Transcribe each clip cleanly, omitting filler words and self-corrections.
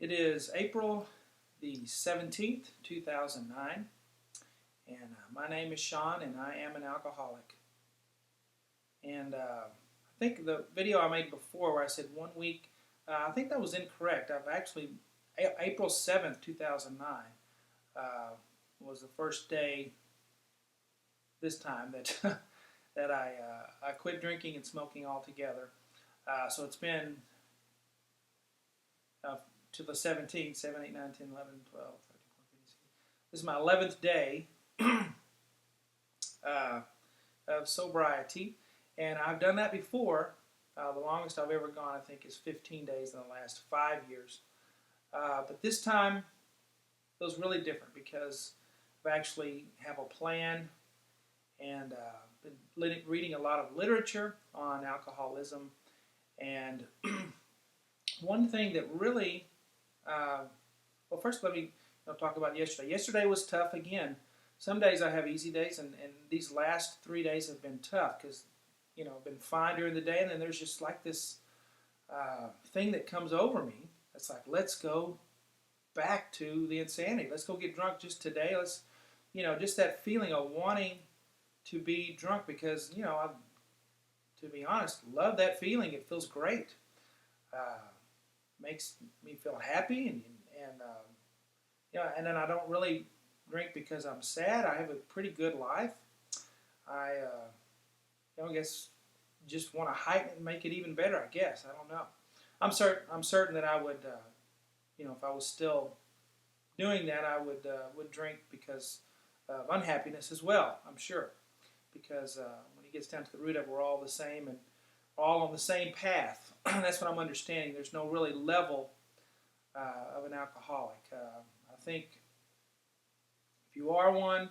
It is April the 17th, 2009, and my name is Sean, and I am an alcoholic. And I think the video I made before where I said 1 week, I think that was incorrect. I've actually, April 7th, 2009 was the first day this time that, that I quit drinking and smoking altogether. So it's been to the 17th, 7, 8, 9, 10, 11, 12, 13, 14, 15. This is my 11th day of sobriety, and I've done that before. The longest I've ever gone, I think, is 15 days in the last 5 years. But this time feels really different because I actually have a plan, and been reading a lot of literature on alcoholism. And one thing that really, well, first let me talk about yesterday. Yesterday was tough again. Some days I have easy days, and these last 3 days have been tough because, I've been fine during the day, and then there's just like this thing that comes over me. It's like, let's go back to the insanity. Let's go get drunk just today. Let's, just that feeling of wanting to be drunk because, I, to be honest, love that feeling. It feels great. Makes me feel happy, and and then I don't really drink because I'm sad. I have a pretty good life. I guess just want to heighten it and make it even better. I guess I don't know. I'm certain that I would, if I was still doing that, I would drink because of unhappiness as well. I'm sure, because when it gets down to the root of it, we're all the same and all on the same path. That's what I'm understanding. There's no really level of an alcoholic. I think if you are one,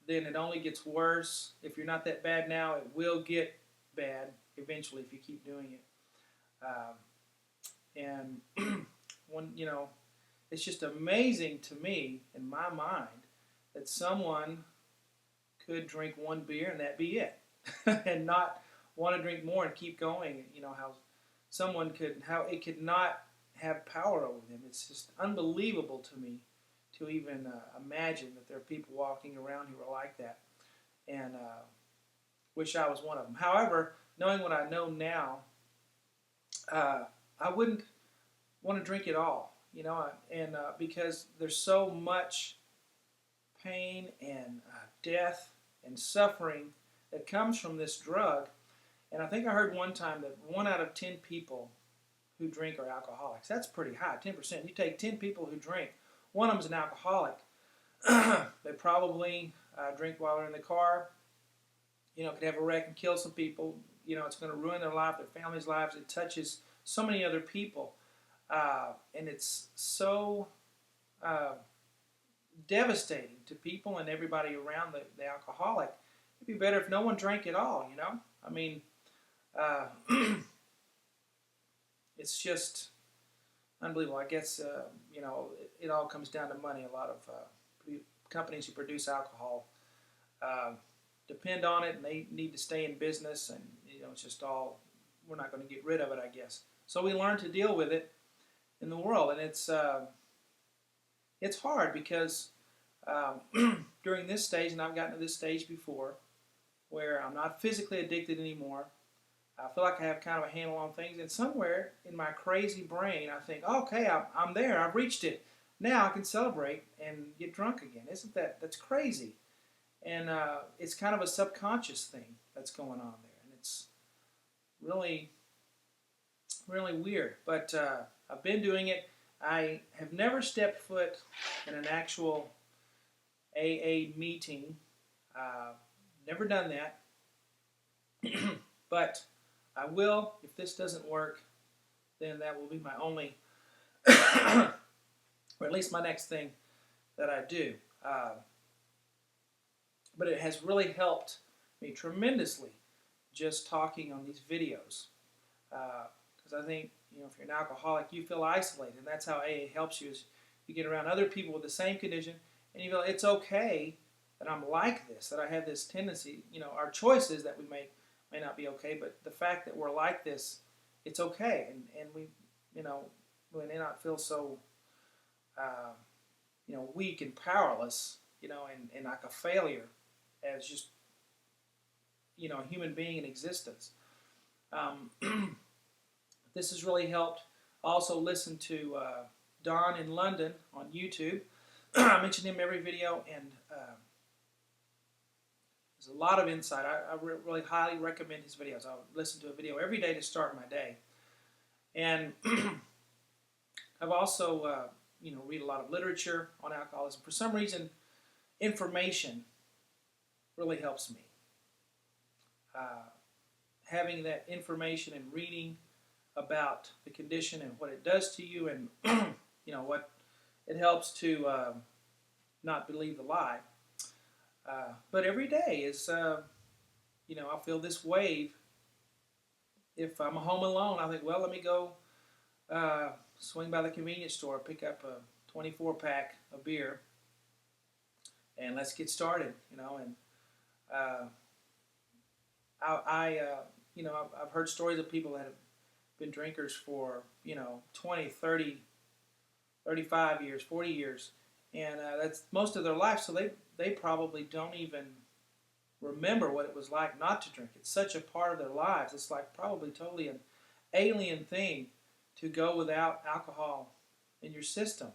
then it only gets worse. If you're not that bad now, it will get bad eventually if you keep doing it. And it's just amazing to me, in my mind, that someone could drink one beer and that be it, and not want to drink more and keep going. How it could not have power over them. It's just unbelievable to me to even imagine that there are people walking around who are like that, and wish I was one of them. However, knowing what I know now, I wouldn't want to drink at all, because there's so much pain and death and suffering that comes from this drug. And I think I heard one time that 1 out of 10 people who drink are alcoholics. That's pretty high, 10%. You take 10 people who drink, one of them's an alcoholic. They probably drink while they're in the car. Could have a wreck and kill some people. It's going to ruin their life, their family's lives. It touches so many other people. And it's so devastating to people and everybody around the alcoholic. It'd be better if no one drank at all, I mean, it's just unbelievable. I guess, it all comes down to money. A lot of companies who produce alcohol depend on it, and they need to stay in business, and, it's just all, we're not going to get rid of it, I guess. So we learn to deal with it in the world, and it's hard because during this stage, and I've gotten to this stage before, where I'm not physically addicted anymore. I feel like I have kind of a handle on things, and somewhere in my crazy brain, I think, okay, I'm there, I've reached it. Now I can celebrate and get drunk again. That's crazy? And it's kind of a subconscious thing that's going on there, and it's really, really weird. But I've been doing it. I have never stepped foot in an actual AA meeting. Never done that. But I will. If this doesn't work, then that will be my only, or at least my next thing that I do. But it has really helped me tremendously just talking on these videos. Because I think, if you're an alcoholic, you feel isolated. And that's how AA helps you, is you get around other people with the same condition, and you feel it's okay that I'm like this, that I have this tendency. Our choices that we make may not be okay, but the fact that we're like this, it's okay. And we may not feel so weak and powerless, and like a failure as just, a human being in existence. This has really helped. Also listen to Don in London on YouTube. I mention him every video, and there's a lot of insight. I really highly recommend his videos. I listen to a video every day to start my day. And I've also, read a lot of literature on alcoholism. For some reason, information really helps me. Having that information and reading about the condition and what it does to you, and what it helps to not believe the lie. But every day is, I feel this wave. If I'm home alone, I think, well, let me go swing by the convenience store, pick up a 24-pack of beer, and let's get started. And I've heard stories of people that have been drinkers for 20, 30, 35 years, 40 years, and that's most of their life. So they probably don't even remember what it was like not to drink. It's such a part of their lives. It's like probably totally an alien thing to go without alcohol in your system.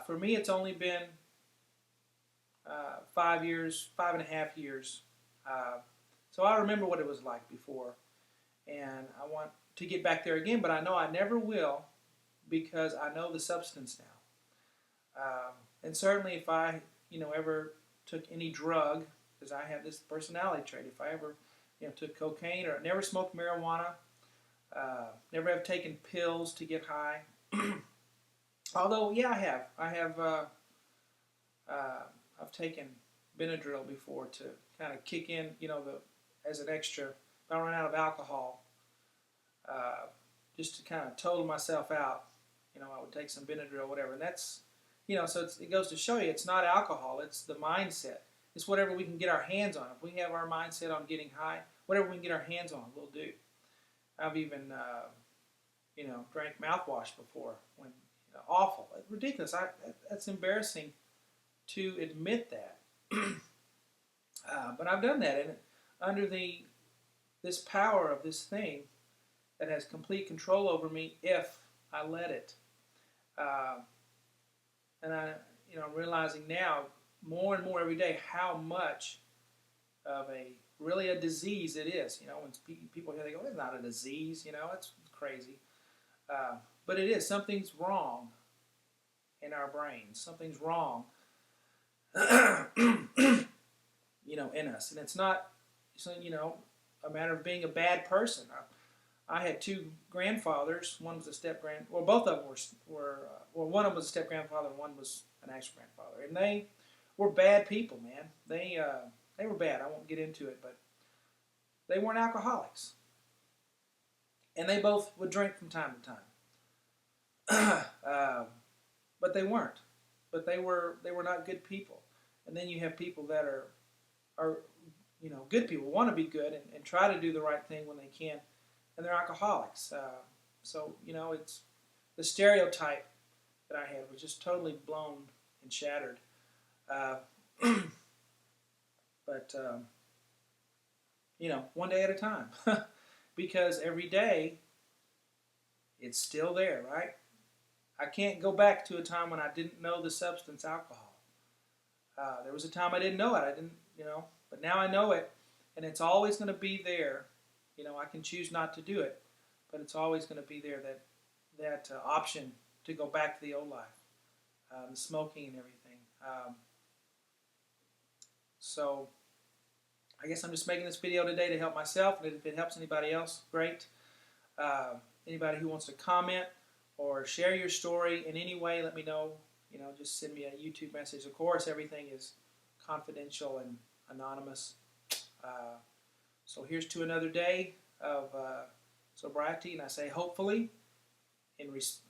For me, it's only been 5 years, 5.5 years. So I remember what it was like before, and I want to get back there again, but I know I never will, because I know the substance now. And certainly if I, ever took any drug, because I have this personality trait, if I ever, took cocaine, or never smoked marijuana, never have taken pills to get high. Although, yeah, I have. I've taken Benadryl before to kind of kick in, as an extra. If I run out of alcohol, just to kind of total myself out, I would take some Benadryl, whatever. And that's, so it goes to show you, it's not alcohol, it's the mindset. It's whatever we can get our hands on. If we have our mindset on getting high, whatever we can get our hands on, we'll do. I've even, drank mouthwash before, when awful, ridiculous. That's embarrassing to admit that, but I've done that, and under this power of this thing that has complete control over me, if I let it. And I'm realizing now more and more every day how much of really a disease it is. When people hear, they go, "It's not a disease," it's crazy. But it is. Something's wrong in our brains. Something's wrong, in us. And it's not, a matter of being a bad person. I had two grandfathers. One was a well, both of them were one of them was a step-grandfather, and one was an actual grandfather. And they were bad people, man. They were bad. I won't get into it, but they weren't alcoholics. And they both would drink from time to time. But they weren't. But they were not good people. And then you have people that are good people, want to be good and try to do the right thing when they can, and they're alcoholics. So it's the stereotype that I had was just totally blown and shattered. But one day at a time, because every day it's still there, right? I can't go back to a time when I didn't know the substance alcohol. There was a time I didn't know it. I didn't, but now I know it, and it's always going to be there. I can choose not to do it, but it's always going to be there, that option to go back to the old life, the smoking and everything. So I guess I'm just making this video today to help myself, and if it helps anybody else, great. Anybody who wants to comment or share your story in any way, let me know. Just send me a YouTube message. Of course, everything is confidential and anonymous. So here's to another day of sobriety, and I say hopefully,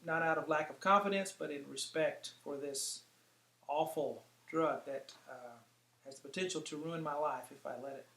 not out of lack of confidence, but in respect for this awful drug that has the potential to ruin my life if I let it.